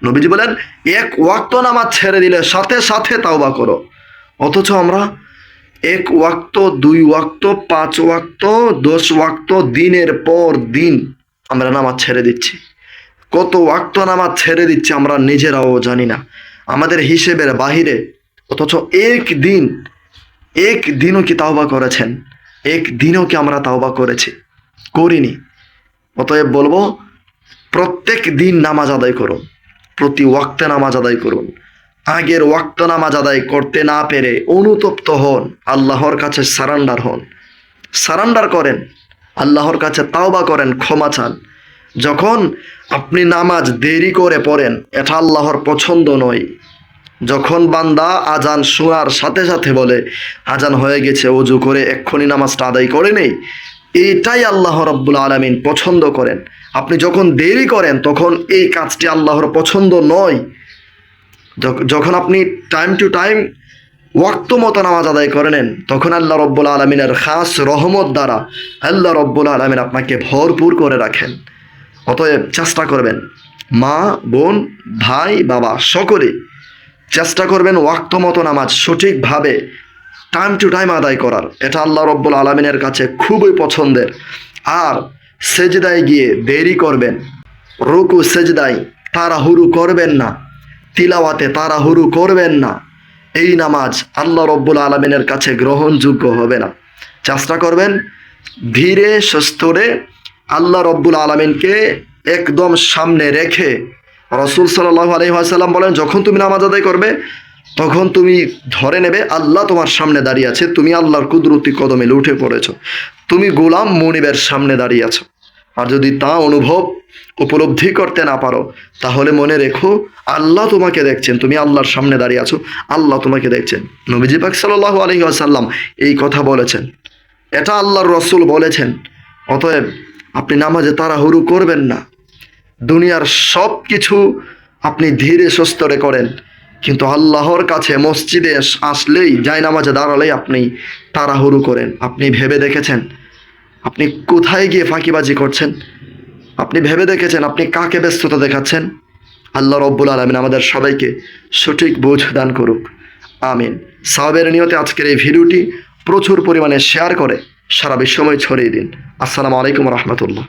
নবীজি বলেন এক ওয়াক্ত নামাজ ছেড়ে দিলে সাথে সাথে তাওবা করো। অথচ আমরা এক ওয়াক্ত, 2 ওয়াক্ত, 5 ওয়াক্ত, 10 ওয়াক্ত দিনের পর দিন আমরা নামাজ ছেড়ে দিচ্ছি। কত ওয়াক্ত নামাজ ছেড়ে দিচ্ছি আমরা নিজেরাও জানি না, আমাদের হিসেবের বাহিরে। অথচ একদিনও কি তাওবা করেছেন? একদিনও কি আমরা তাওবা করেছি? করিনি। অতএব বলবো, প্রত্যেক দিন নামাজ আদায় করুন, প্রতি ওয়াক্তে নামাজ আদায় করুন। আগের ওয়াক্ত নামাজ আদায় করতে না পেরে অনুতপ্ত হন, আল্লাহর কাছে সারান্ডার করেন, আল্লাহর কাছে তাওবা করেন, ক্ষমা চান। যখন আপনি নামাজ দেরি করে পড়েন, এটা আল্লাহর পছন্দ নয়। যখন বান্দা আজান শোনার সাথে সাথে বলে আজান হয়ে গেছে, ওযু করে এক্ষুনি নামাজটা আদায় করে নেই, এটাই আল্লাহ রাব্বুল আলামিন পছন্দ করেন। আপনি যখন দেরি করেন তখন এই কাজটি আল্লাহর পছন্দ নয়। যখন আপনি টাইম টু টাইম ওয়াক্ত মতো নামাজ আদায় করে নেন, তখন আল্লাহ রাব্বুল আলামিনের খাস রহমত দ্বারা আল্লাহ রাব্বুল আলামিন আপনাকে ভরপুর করে রাখেন। অতএব চেষ্টা করবেন, মা, বোন, ভাই, বাবা সকলে চেষ্টা করবেন ওয়াক্ত মতো নামাজ সঠিকভাবে টাইম টু টাইম আদায় করার। এটা আল্লাহ রাব্বুল আলামিনের কাছে খুবই পছন্দের। আর সেজদায় গিয়ে দেরি করবেন, রুকু সেজদায় তাড়াহুড়ু করবেন না, তিলাওয়াতে তাড়াহুড়ু করবেন না। এই নামাজ আল্লাহ রাব্বুল আলামিনের কাছে গ্রহণযোগ্য হবে না। চেষ্টা করবেন ধীরে সুস্থে আল্লাহ রাব্বুল আলামিনকে একদম সামনে রেখে। রাসূল সাল্লাল্লাহু আলাইহি ওয়াসাল্লাম বলেন, যখন তুমি নামাজ আদায় করবে তখন তুমি ধরে নেবে আল্লাহ তোমার সামনে দাঁড়িয়ে আছে, তুমি আল্লাহর কুদরতি কদমে উঠে পড়েছো, তুমি গোলাম মুনিবের সামনে দাঁড়িয়ে আছো। আর যদি তা উপলব্ধি করতে না পারো, তাহলে মনে রেখো আল্লাহ তোমাকে দেখছেন, তুমি আল্লাহর সামনে দাঁড়িয়ে আছো, আল্লাহ তোমাকে দেখছেন। নবীজি পাক সাল্লাল্লাহু আলাইহি ওয়াসাল্লাম এই কথা বলেছেন, এটা আল্লাহর রাসূল বলেছেন। অতএব আপনি নামাজে তাড়াহুড়ো করবেন না। দুনিয়ার সব কিছু আপনি ধীরে সুস্থে করেন, কিন্তু আল্লাহর কাছে মসজিদে আসলেই, যাই নামাজে দাঁড়ালেই আপনি তাড়াহুড়ো করেন। আপনি ভেবে দেখেছেন আপনি কোথায় গিয়ে ফাঁকিবাজি করছেন? আপনি ভেবে দেখেছেন আপনি কাকে ব্যস্ততা দেখাচ্ছেন? আল্লাহ রাব্বুল আলামিন আমাদের সবাইকে সঠিক বোঝ দান করুক, আমিন। সাওয়াবের নিয়তে আজকের এই ভিডিওটি প্রচুর পরিমাণে শেয়ার করে সারা বিশ্বময় ছড়িয়ে দিন। আসসালামু আলাইকুম ওয়া রাহমাতুল্লাহ।